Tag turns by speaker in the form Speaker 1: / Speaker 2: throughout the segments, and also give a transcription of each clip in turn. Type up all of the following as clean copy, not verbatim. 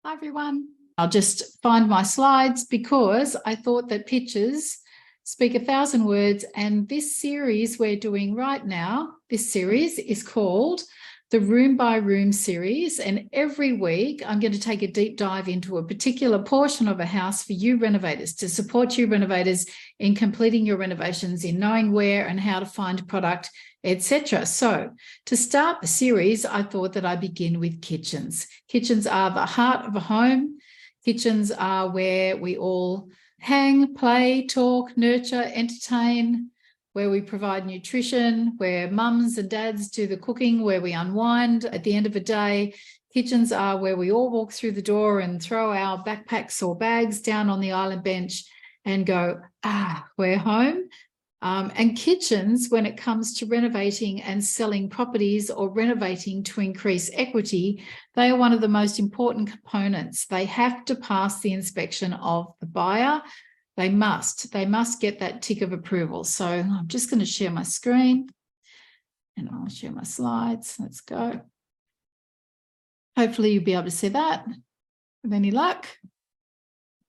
Speaker 1: Hi everyone. I'll just find my slides because I thought that pictures speak 1,000 words, and this series we're doing right now, this series is called the Room by Room series, and every week I'm going to take a deep dive into a particular portion of a house for you renovators, to support you renovators in completing your renovations, in knowing where and how to find product, etc. So to start the series, I thought that I'd begin with kitchens. Kitchens are the heart of a home. Kitchens are where we all hang, play, talk, nurture, entertain, where we provide nutrition, where mums and dads do the cooking, where we unwind at the end of a day. Kitchens are where we all walk through the door and throw our backpacks or bags down on the island bench and go, we're home. And kitchens, when it comes to renovating and selling properties or renovating to increase equity, they are one of the most important components. They have to pass the inspection of the buyer. They must get that tick of approval. So I'm just going to share my screen and I'll share my slides. Let's go. Hopefully you'll be able to see that with any luck.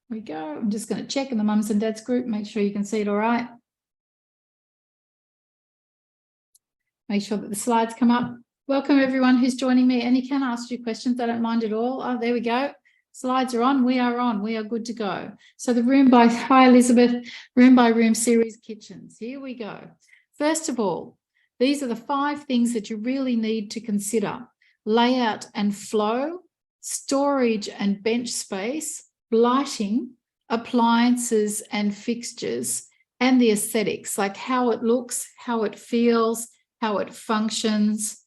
Speaker 1: Here we go. I'm just going to check in the mums and dads group, make sure you can see it all right. Make sure that the slides come up. Welcome everyone who's joining me, and you can ask your questions. I don't mind at all. Oh, there we go. Slides are on. We are on. We are good to go. So the hi Elizabeth, Room by Room series kitchens. Here we go. First of all, these are the 5 things that you really need to consider: layout and flow, storage and bench space, lighting, appliances and fixtures, and the aesthetics, like how it looks, how it feels, how it functions.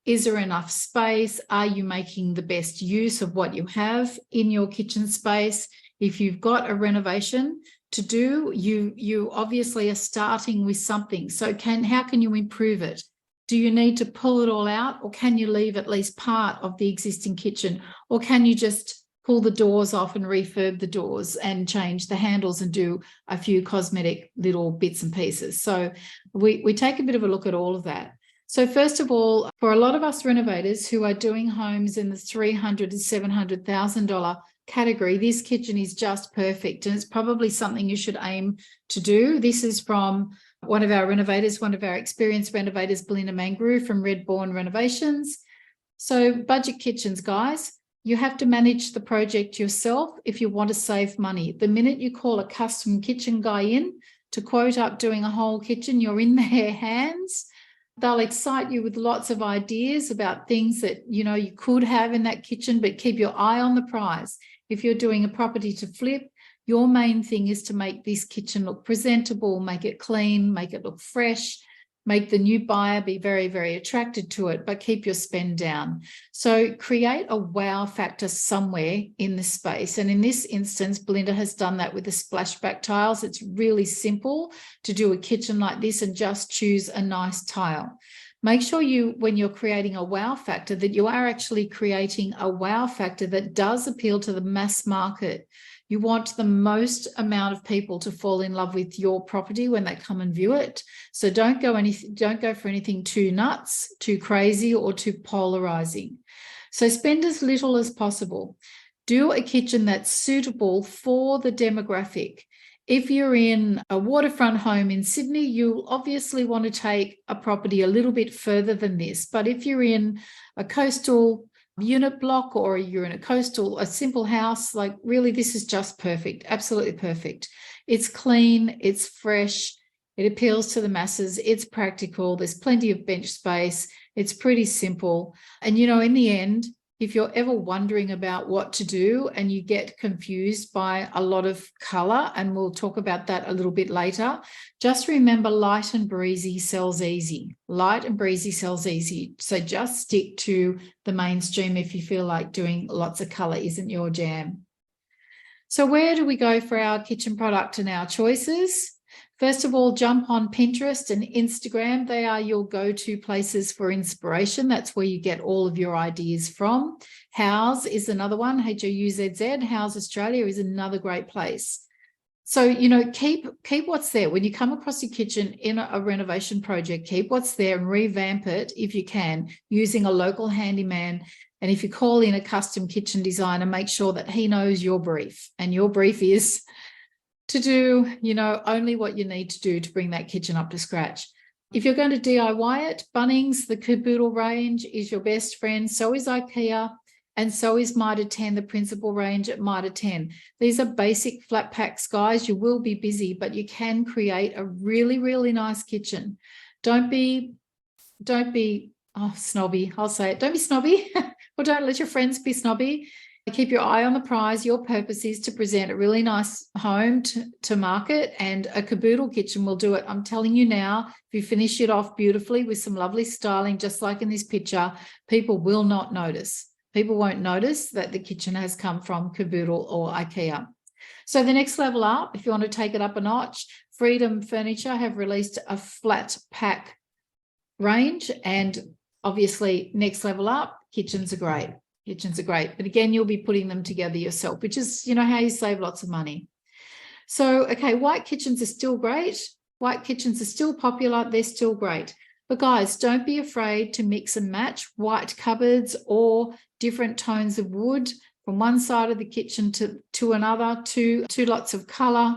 Speaker 1: Is there enough space? Are you making the best use of what you have in your kitchen space? If you've got a renovation to do, you obviously are starting with something. So how can you improve it? Do you need to pull it all out, or can you leave at least part of the existing kitchen? Or can you just pull the doors off and refurb the doors and change the handles and do a few cosmetic little bits and pieces? So we take a bit of a look at all of that. So first of all, for a lot of us renovators who are doing homes in the $300,000 to $700,000 category, this kitchen is just perfect, and it's probably something you should aim to do. This is from one of our renovators, one of our experienced renovators, Belinda Mangru from Redbourne Renovations. So budget kitchens, guys. You have to manage the project yourself if you want to save money. The minute you call a custom kitchen guy in to quote up doing a whole kitchen, you're in their hands. They'll excite you with lots of ideas about things that you could have in that kitchen, but keep your eye on the prize. If you're doing a property to flip, your main thing is to make this kitchen look presentable, make it clean, make it look fresh, make the new buyer be very, very attracted to it, but keep your spend down. So create a wow factor somewhere in the space. And in this instance, Belinda has done that with the splashback tiles. It's really simple to do a kitchen like this and just choose a nice tile. Make sure when you're creating a wow factor, that you are actually creating a wow factor that does appeal to the mass market. You want the most amount of people to fall in love with your property when they come and view it. So don't go for anything too nuts, too crazy, or too polarizing. So spend as little as possible. Do a kitchen that's suitable for the demographic. If you're in a waterfront home in Sydney, you'll obviously want to take a property a little bit further than this. But if you're in a coastal unit block, or you're in a simple house, like really this is just perfect, absolutely perfect. It's clean, it's fresh, it appeals to the masses, it's practical, there's plenty of bench space, it's pretty simple. And in the end, if you're ever wondering about what to do and you get confused by a lot of color, and we'll talk about that a little bit later, just remember light and breezy sells easy. Light and breezy sells easy. So just stick to the mainstream if you feel like doing lots of color isn't your jam. So where do we go for our kitchen product and our choices? First of all, jump on Pinterest and Instagram. They are your go-to places for inspiration. That's where you get all of your ideas from. House is another one. HOUZZ, House Australia is another great place. So, keep what's there. When you come across your kitchen in a renovation project, keep what's there and revamp it if you can, using a local handyman And if you call in a custom kitchen designer, make sure that he knows your brief, and your brief is to do, only what you need to do to bring that kitchen up to scratch. If you're going to DIY it, Bunnings, the Caboodle range is your best friend. So is IKEA, and so is Mitre 10, the principal range at Mitre 10. These are basic flat packs, guys. You will be busy, but you can create a really, really nice kitchen. Don't be snobby. I'll say it. Don't be snobby, or don't let your friends be snobby. Keep your eye on the prize. Your purpose is to present a really nice home to market, and a Caboodle kitchen will do it. I'm telling you now, if you finish it off beautifully with some lovely styling, just like in this picture, people will not notice. People won't notice that the kitchen has come from Caboodle or IKEA. So the next level up, if you want to take it up a notch, Freedom Furniture have released a flat pack range, and obviously next level up, kitchens are great. Kitchens are great, but again, you'll be putting them together yourself, which is, how you save lots of money. So, okay, white kitchens are still great. White kitchens are still popular. They're still great. But guys, don't be afraid to mix and match white cupboards or different tones of wood from one side of the kitchen to another, to lots of color,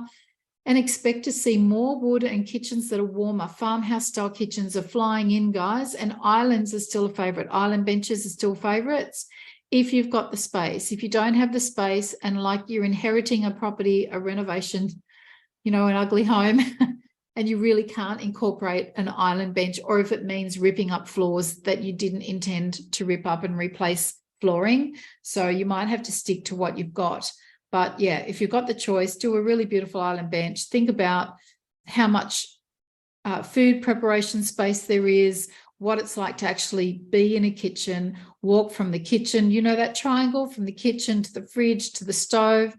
Speaker 1: and expect to see more wood and kitchens that are warmer. Farmhouse style kitchens are flying in, guys, and islands are still a favorite. Island benches are still favorites. If you've got the space. If you don't have the space, and like you're inheriting a property, a renovation, an ugly home, and you really can't incorporate an island bench, or if it means ripping up floors that you didn't intend to rip up and replace flooring. So you might have to stick to what you've got. But yeah, if you've got the choice, do a really beautiful island bench. Think about how much food preparation space there is, what it's like to actually be in a kitchen, walk from the kitchen, that triangle from the kitchen to the fridge to the stove.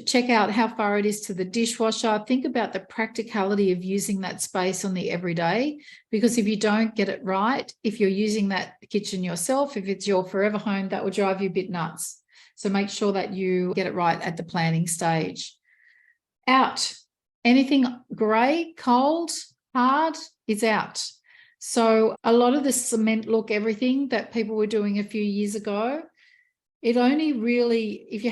Speaker 1: Check out how far it is to the dishwasher. Think about the practicality of using that space on the everyday, because if you don't get it right, if you're using that kitchen yourself, if it's your forever home, that will drive you a bit nuts. So make sure that you get it right at the planning stage. Out. Anything grey, cold, hard is out. So a lot of the cement look everything that people were doing a few years ago, it only really, if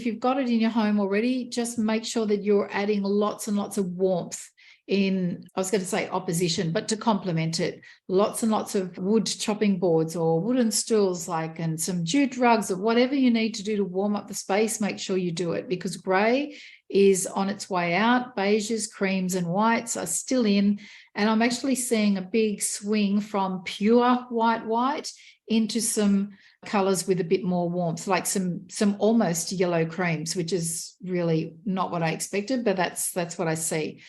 Speaker 1: you've got it in your home already, just make sure that you're adding lots and lots of warmth in, I was going to say opposition, but to complement it. Lots and lots of wood chopping boards or wooden stools, and some jute rugs, or whatever you need to do to warm up the space, make sure you do it, because grey is on its way out. Beiges, creams and whites are still in. And I'm actually seeing a big swing from pure white into some colours with a bit more warmth, like some almost yellow creams, which is really not what I expected, but that's what I see.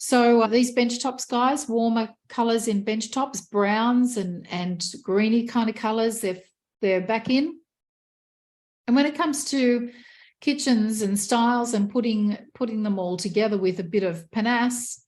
Speaker 1: So these bench tops, guys, warmer colours in bench tops, browns and greeny kind of colours, they're back in. And when it comes to kitchens and styles and putting them all together with a bit of panache,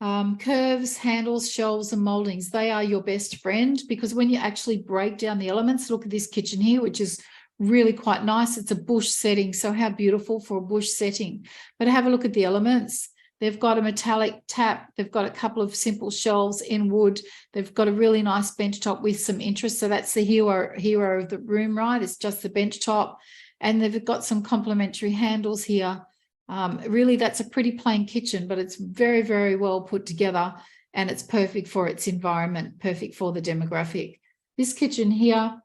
Speaker 1: curves, handles, shelves and mouldings, they are your best friend, because when you actually break down the elements, look at this kitchen here, which is really quite nice. It's a bush setting, so how beautiful for a bush setting. But have a look at the elements. They've got a metallic tap. They've got a couple of simple shelves in wood. They've got a really nice bench top with some interest. So that's the hero of the room, right? It's just the bench top. And they've got some complementary handles here. Really, that's a pretty plain kitchen, but it's very, very well put together, and it's perfect for its environment, perfect for the demographic. This kitchen here,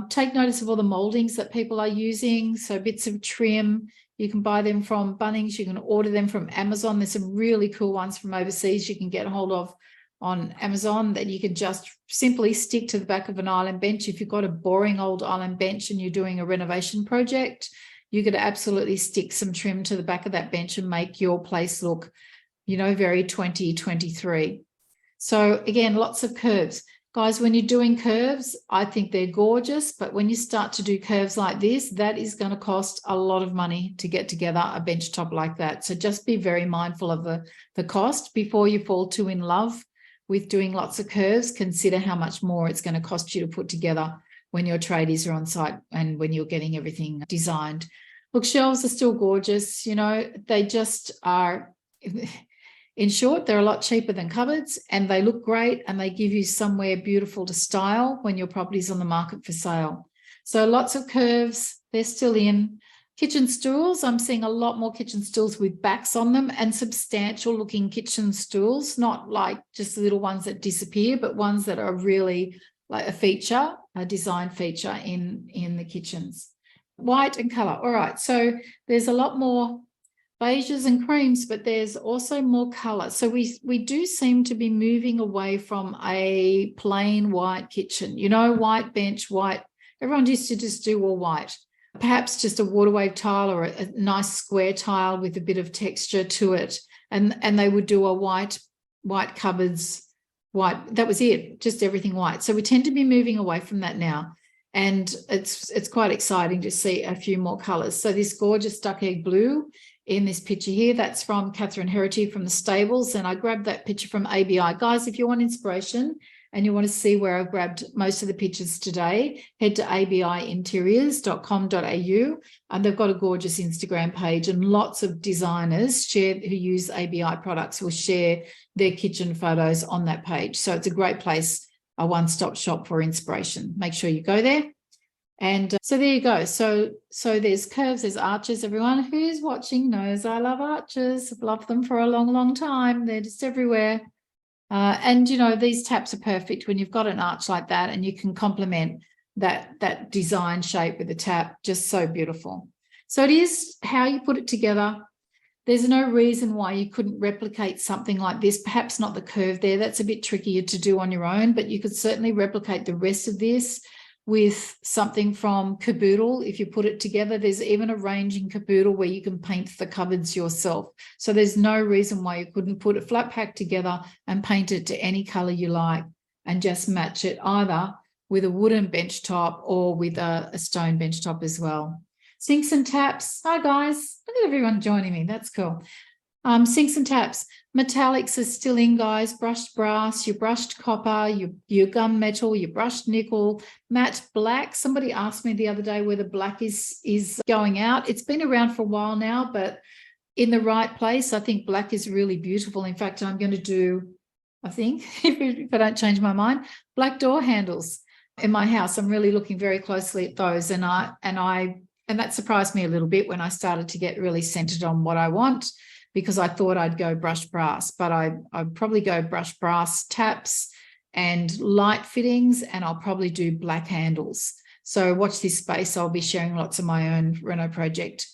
Speaker 1: take notice of all the mouldings that people are using. So bits of trim, you can buy them from Bunnings, you can order them from Amazon. There's some really cool ones from overseas you can get hold of on Amazon that you can just simply stick to the back of an island bench. If you've got a boring old island bench and you're doing a renovation project, you could absolutely stick some trim to the back of that bench and make your place look, very 2023. So again, lots of curves. Guys, when you're doing curves, I think they're gorgeous, but when you start to do curves like this, that is going to cost a lot of money to get together a bench top like that. So just be very mindful of the cost before you fall too in love with doing lots of curves. Consider how much more it's going to cost you to put together when your tradies are on site and when you're getting everything designed. Look, shelves are still gorgeous. They just are, in short, they're a lot cheaper than cupboards, and they look great, and they give you somewhere beautiful to style when your property's on the market for sale. So lots of curves, they're still in. Kitchen stools, I'm seeing a lot more kitchen stools with backs on them and substantial looking kitchen stools, not like just little ones that disappear, but ones that are really like a feature, a design feature in the kitchens. White and colour. All right, so there's a lot more beiges and creams, but there's also more colour. So we do seem to be moving away from a plain white kitchen, you know, white bench, white. Everyone used to just do all white. Perhaps just a water wave tile or a nice square tile with a bit of texture to it. And they would do a white cupboards, white, that was it, just everything white. So we tend to be moving away from that now. And it's quite exciting to see a few more colours. So this gorgeous duck egg blue in this picture here, that's from Catherine Herity from the Stables. And I grabbed that picture from ABI. Guys, if you want inspiration and you want to see where I've grabbed most of the pictures today, head to abiinteriors.com.au, and they've got a gorgeous Instagram page, and lots of designers who use ABI products will share their kitchen photos on that page. So it's a great place, a one-stop shop for inspiration. Make sure you go there. And so there you go. So there's curves, there's arches. Everyone who's watching knows I love arches. I've loved them for a long, long time. They're just everywhere. And, you know, these taps are perfect when you've got an arch like that and you can complement that design shape with the tap. Just so beautiful. So it is how you put it together. There's no reason why you couldn't replicate something like this. Perhaps not the curve there. That's a bit trickier to do on your own, but you could certainly replicate the rest of this with something from Caboodle. If you put it together, there's even a range in Caboodle where you can paint the cupboards yourself. So there's no reason why you couldn't put a flat pack together and paint it to any color you like and just match it either with a wooden bench top or with a stone bench top as well. Sinks and taps. Hi guys, look at everyone joining me. That's cool. Sinks and taps. Metallics are still in, guys. Brushed brass, your brushed copper, your gunmetal, your brushed nickel, matte black. Somebody asked me the other day whether black is going out. It's been around for a while now, but in the right place, I think black is really beautiful. In fact, I'm going to do, I think, if I don't change my mind, black door handles in my house. I'm really looking very closely at those, and that surprised me a little bit when I started to get really centered on what I want, because I thought I'd go brushed brass, but I'd probably go brushed brass taps and light fittings, and I'll probably do black handles. So watch this space. I'll be sharing lots of my own Reno project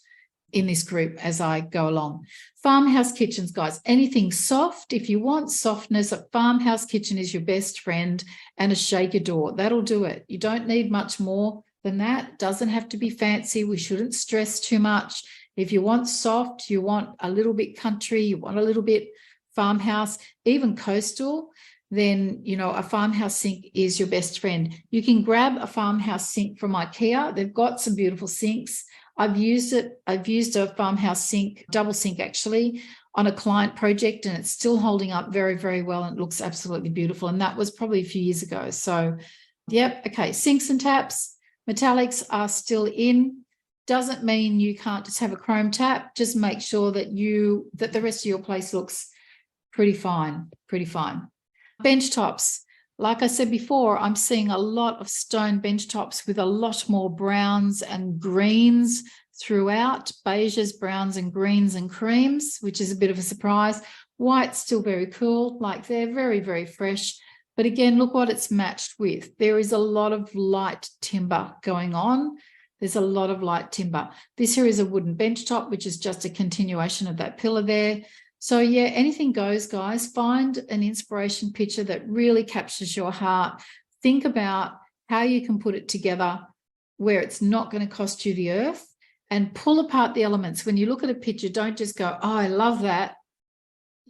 Speaker 1: in this group as I go along. Farmhouse kitchens, guys, anything soft. If you want softness, a farmhouse kitchen is your best friend, and a shaker door. That'll do it. You don't need much more than that. It doesn't have to be fancy. We shouldn't stress too much. If you want soft, you want a little bit country, you want a little bit farmhouse, even coastal, then, you know, a farmhouse sink is your best friend. You can grab a farmhouse sink from IKEA. They've got some beautiful sinks. I've used it. I've used a farmhouse sink, double sink actually, on a client project, and it's still holding up very, very well, and it looks absolutely beautiful. And that was probably a few years ago. So, yep, okay, sinks and taps, metallics are still in. Doesn't mean you can't just have a chrome tap. Just make sure that the rest of your place looks pretty fine, pretty fine. Bench tops. Like I said before, I'm seeing a lot of stone bench tops with a lot more browns and greens throughout, beiges, browns and greens and creams, which is a bit of a surprise. White's still very cool, like they're very, very fresh. But again, look what it's matched with. There is a lot of light timber going on. There's a lot of light timber. This here is a wooden bench top, which is just a continuation of that pillar there. So yeah, anything goes, guys. Find an inspiration picture that really captures your heart. Think about how you can put it together where it's not going to cost you the earth, and pull apart the elements. When you look at a picture, don't just go, oh, I love that.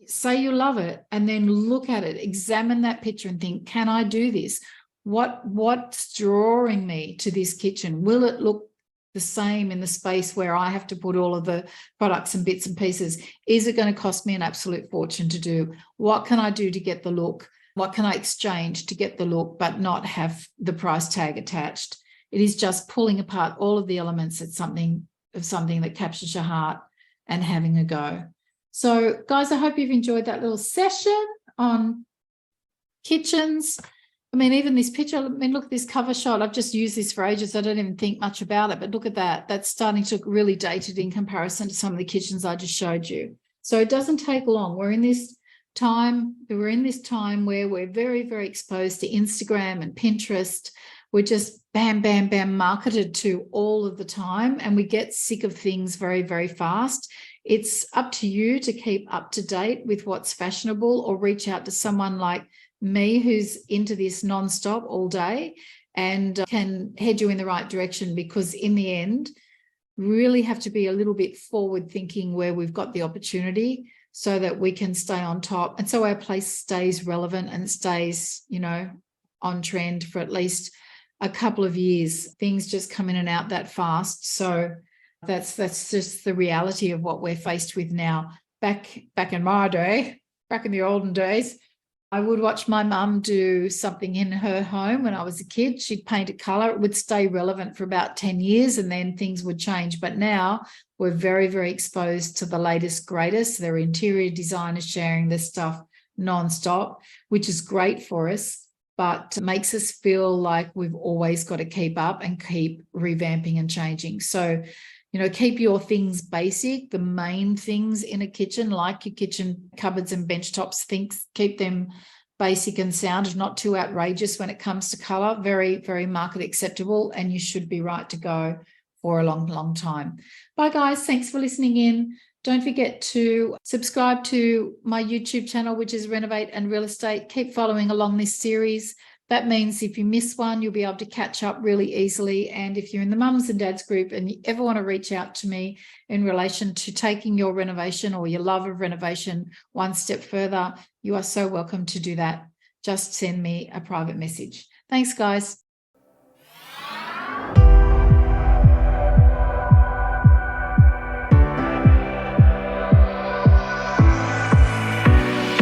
Speaker 1: Say you love it, and then look at it, examine that picture and think, can I do this? What's drawing me to this kitchen? Will it look the same in the space where I have to put all of the products and bits and pieces? Is it going to cost me an absolute fortune to do? What can I do to get the look? What can I exchange to get the look but not have the price tag attached? It is just pulling apart all of the elements of something that captures your heart and having a go. So guys, I hope you've enjoyed that little session on kitchens. I mean, even this picture, I mean, look at this cover shot. I've just used this for ages. I don't even think much about it, but look at that. That's starting to look really dated in comparison to some of the kitchens I just showed you. So it doesn't take long. We're in this time where we're very, very exposed to Instagram and Pinterest. We're just bam, bam, bam marketed to all of the time, and we get sick of things very, very fast. It's up to you to keep up to date with what's fashionable, or reach out to someone like me who's into this nonstop all day and can head you in the right direction, because in the end, really have to be a little bit forward thinking where we've got the opportunity, so that we can stay on top, and so our place stays relevant and stays, you know, on trend for at least a couple of years. Things just come in and out that fast. So that's just the reality of what we're faced with now. Back in my day, back in the olden days, I would watch my mum do something in her home when I was a kid. She'd paint a colour. It would stay relevant for about 10 years and then things would change. But now we're very, very exposed to the latest, greatest. There are interior designers sharing this stuff nonstop, which is great for us, but makes us feel like we've always got to keep up and keep revamping and changing. So, you know, keep your things basic, the main things in a kitchen, like your kitchen cupboards and bench tops, keep them basic and sound, not too outrageous when it comes to colour, very, very market acceptable, and you should be right to go for a long, long time. Bye, guys. Thanks for listening in. Don't forget to subscribe to my YouTube channel, which is Renovate and Real Estate. Keep following along this series. That means if you miss one, you'll be able to catch up really easily. And if you're in the mums and dads group and you ever want to reach out to me in relation to taking your renovation or your love of renovation one step further, you are so welcome to do that. Just send me a private message. Thanks, guys.